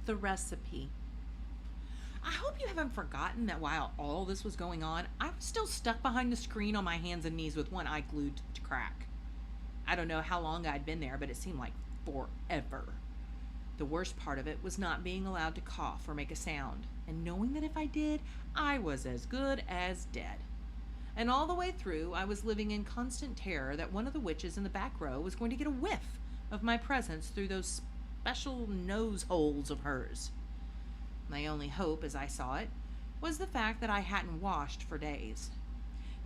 The recipe. I hope you haven't forgotten that while all this was going on, I was still stuck behind the screen on my hands and knees with one eye glued to crack. I don't know how long I'd been there, but it seemed like forever. The worst part of it was not being allowed to cough or make a sound, and knowing that if I did, I was as good as dead. And all the way through, I was living in constant terror that one of the witches in the back row was going to get a whiff of my presence through those special nose holes of hers. My only hope, as I saw it, was the fact that I hadn't washed for days.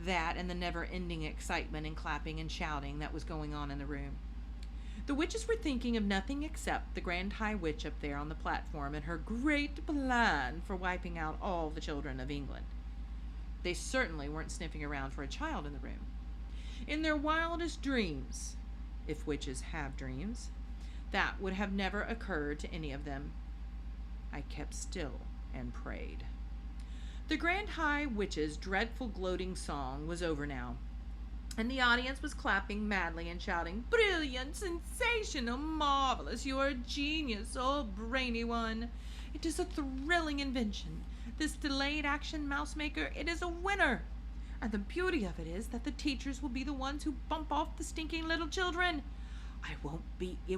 That and the never-ending excitement and clapping and shouting that was going on in the room. The witches were thinking of nothing except the Grand High Witch up there on the platform and her great plan for wiping out all the children of England. They certainly weren't sniffing around for a child in the room. In their wildest dreams, if witches have dreams, that would have never occurred to any of them. I kept still and prayed. The Grand High Witch's dreadful gloating song was over now, and the audience was clapping madly and shouting, "Brilliant, sensational, marvelous, you are a genius, oh brainy one. It is a thrilling invention. This delayed action mouse maker, it is a winner. And the beauty of it is that the teachers will be the ones who bump off the stinking little children. It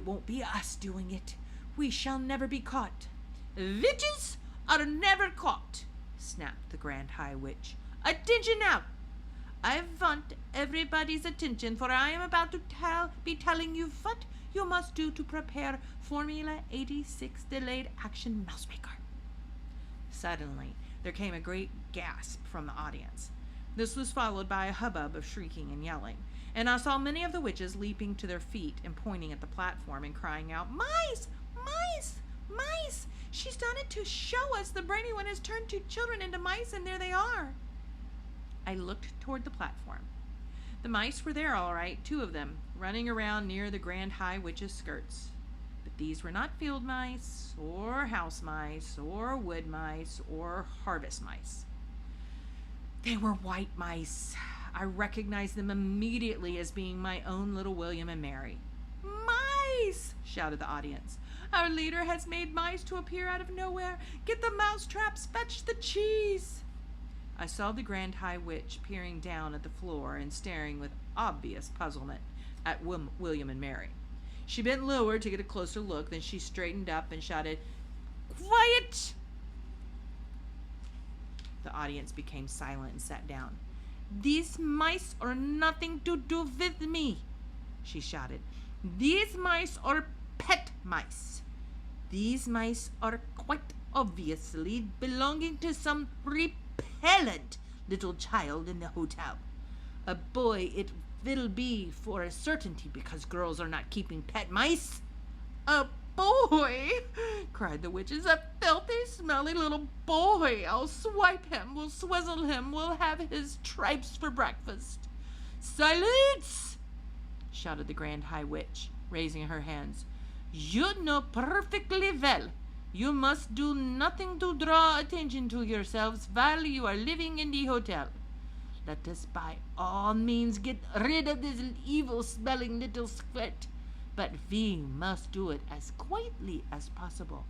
won't be us doing it. We shall never be caught." "Witches are never caught," snapped the Grand High Witch. "Attention now! I want everybody's attention, for I am about to be telling you what you must do to prepare Formula 86 Delayed Action Mousemaker." Suddenly, there came a great gasp from the audience. This was followed by a hubbub of shrieking and yelling, and I saw many of the witches leaping to their feet and pointing at the platform and crying out, "Mice! Mice! Mice! She's done it to show us the brainy one has turned two children into mice, and there they are." I looked toward the platform. The mice were there all right, 2 of them, running around near the Grand High Witch's skirts. But these were not field mice, or house mice, or wood mice, or harvest mice. They were white mice. I recognized them immediately as being my own little William and Mary. "Mice!" shouted the audience. "Our leader has made mice to appear out of nowhere. Get the mouse traps, fetch the cheese." I saw the Grand High Witch peering down at the floor and staring with obvious puzzlement at William and Mary. She bent lower to get a closer look, then she straightened up and shouted, "Quiet!" The audience became silent and sat down. "These mice are nothing to do with me," she shouted. "These mice are pet mice. These mice are quite obviously belonging to some repellent little child in the hotel. A boy it will be for a certainty, because girls are not keeping pet mice." "A boy!" cried the witches. "A filthy, smelly little boy! I'll swipe him, we'll swizzle him, we'll have his tripes for breakfast." "Silence!" shouted the Grand High Witch, raising her hands. "You know perfectly well you must do nothing to draw attention to yourselves while you are living in the hotel. Let us by all means get rid of this evil-smelling little squid, but we must do it as quietly as possible.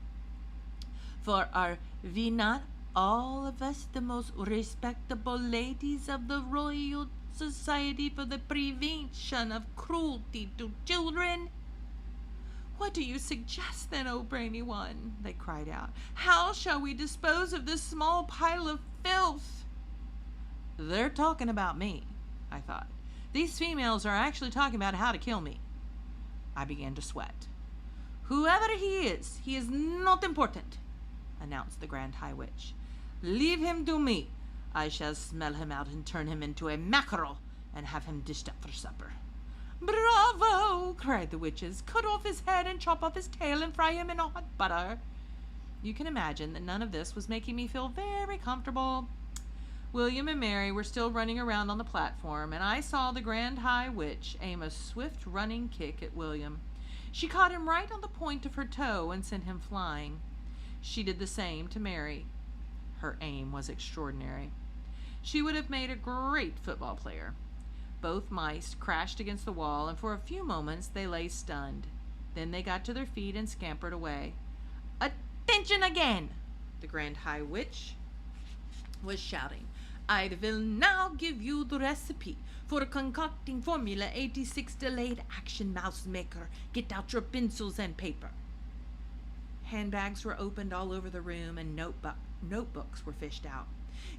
For are we not all of us the most respectable ladies of the Royal Society for the Prevention of Cruelty to Children?" "What do you suggest then, O brainy one?" they cried out. "How shall we dispose of this small pile of filth?" They're talking about me, I thought. These females are actually talking about how to kill me. I began to sweat. "Whoever he is not important," announced the Grand High Witch. "Leave him to me. I shall smell him out and turn him into a mackerel and have him dished up for supper." "Bravo!" cried the witches. "Cut off his head and chop off his tail and fry him in hot butter." You can imagine that none of this was making me feel very comfortable. William and Mary were still running around on the platform, and I saw the Grand High Witch aim a swift running kick at William. She caught him right on the point of her toe and sent him flying. She did the same to Mary. Her aim was extraordinary. She would have made a great football player. Both mice crashed against the wall, and for a few moments they lay stunned. Then they got to their feet and scampered away. attention again, the Grand High Witch was shouting. I will now give you the recipe for concocting Formula 86 Delayed Action Mouse Maker. Get out your pencils and paper. Handbags were opened all over the room and notebooks were fished out.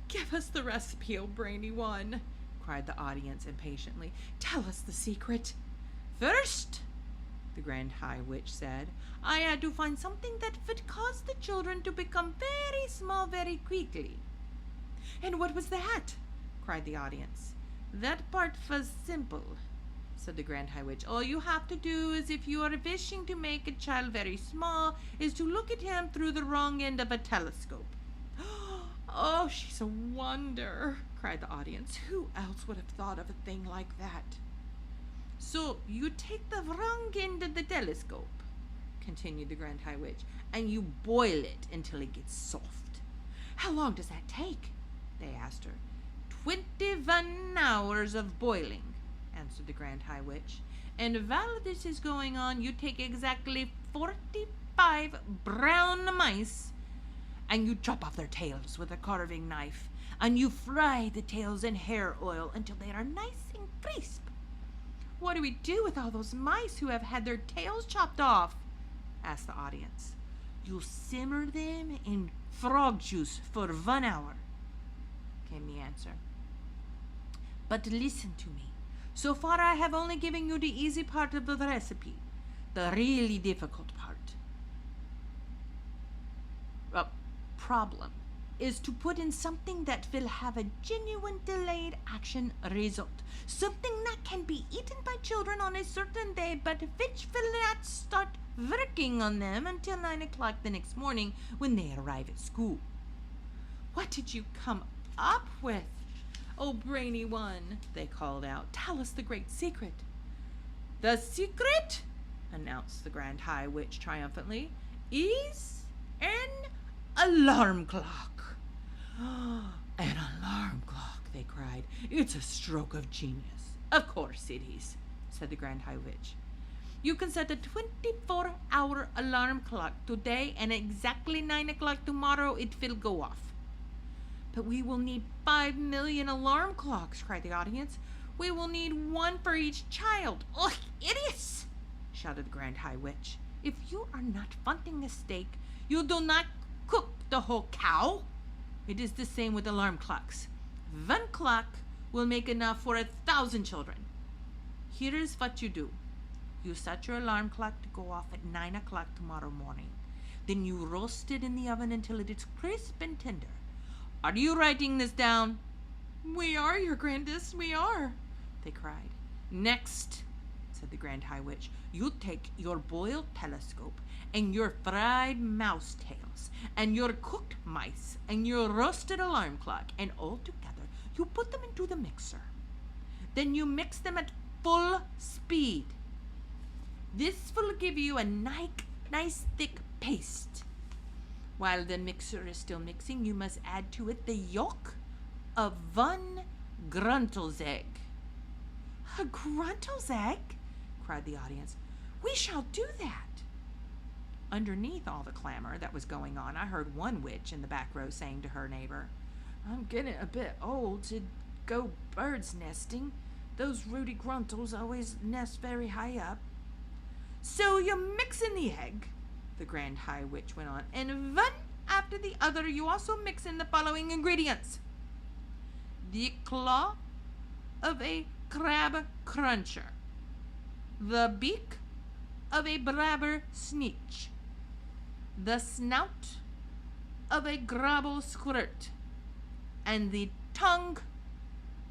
Give us the recipe, oh brainy one, cried the audience impatiently. Tell us the secret. First, the Grand High Witch said, I had to find something that would cause the children to become very small very quickly. And what was that? Cried the audience. That part was simple, said the Grand High Witch. All you have to do is, if you are wishing to make a child very small, is to look at him through the wrong end of a telescope. Oh, she's a wonder, cried the audience. Who else would have thought of a thing like that? So you take the wrong end of the telescope, continued the Grand High Witch, and you boil it until it gets soft. How long does that take? They asked her. 21 hours of boiling, answered the Grand High Witch. And while this is going on, you take exactly 45 brown mice and you chop off their tails with a carving knife, and you fry the tails in hair oil until they are nice and crisp. What do we do with all those mice who have had their tails chopped off? Asked the audience. You simmer them in frog juice for 1 hour, came the answer. But listen to me. So far I have only given you the easy part of the recipe, the really difficult part. Problem is to put in something that will have a genuine delayed action result. Something that can be eaten by children on a certain day, but which will not start working on them until 9 o'clock the next morning when they arrive at school. What did you come up with? Oh, brainy one, they called out. Tell us the great secret. The secret, announced the Grand High Witch triumphantly, is an alarm clock. An alarm clock, they cried. It's a stroke of genius. Of course it is, said the Grand High Witch. You can set a 24-hour alarm clock today, and at exactly 9 o'clock tomorrow it will go off. But we will need 5 million alarm clocks, cried the audience. We will need one for each child. Ugh, idiots, shouted the Grand High Witch. If you are not wanting a steak, you do not cook the whole cow. It is the same with alarm clocks. 1 clock will make enough for 1,000 children. Here is what you do. You set your alarm clock to go off at 9 o'clock tomorrow morning. Then you roast it in the oven until it is crisp and tender. Are you writing this down? We are, your Grandest, we are, they cried. Next, said the Grand High Witch, you take your boiled telescope and your fried mouse tails and your cooked mice and your roasted alarm clock, and all together you put them into the mixer. Then you mix them at full speed. This will give you a nice thick paste. While the mixer is still mixing, you must add to it the yolk of 1 gruntel's egg. A gruntel's egg? Cried the audience. We shall do that. Underneath all the clamor that was going on, I heard one witch in the back row saying to her neighbor, I'm getting a bit old to go bird's nesting. Those Rudy Gruntles always nest very high up. So you mix in the egg, the Grand High Witch went on, and one after the other you also mix in the following ingredients. The claw of a crab cruncher, the beak of a blabber sneetch, the snout of a grabble squirt, and the tongue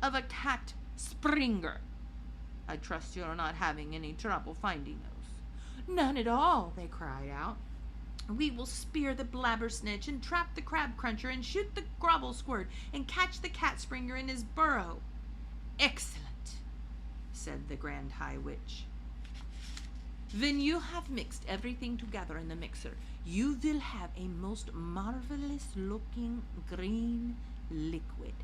of a cat springer. I trust you're not having any trouble finding those. None at all, they cried out. We will spear the blabber snitch and trap the crab cruncher and shoot the grabble squirt and catch the cat springer in his burrow. Excellent, said the Grand High Witch. When you have mixed everything together in the mixer, you will have a most marvelous looking green liquid.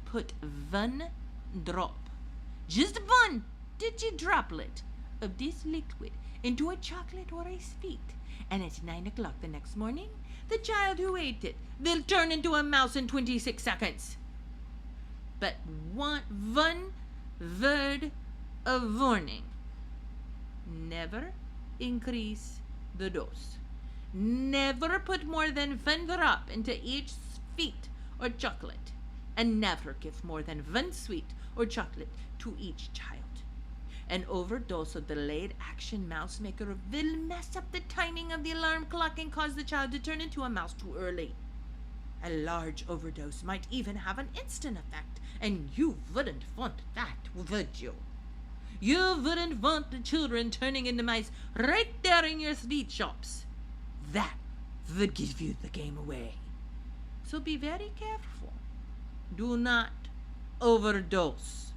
Put 1 drop, just 1 droplet of this liquid into a chocolate or a sweet, And at 9 o'clock the next morning, the child who ate it will turn into a mouse in 26 seconds. But one word of warning. Never increase the dose. Never put more than 1 drop into each sweet or chocolate. And never give more than 1 sweet or chocolate to each child. An overdose of delayed action mouse maker will mess up the timing of the alarm clock and cause the child to turn into a mouse too early. A large overdose might even have an instant effect, and you wouldn't want that, would you? You wouldn't want the children turning into mice right there in your sweet shops. That would give you the game away. So be very careful. Do not overdose.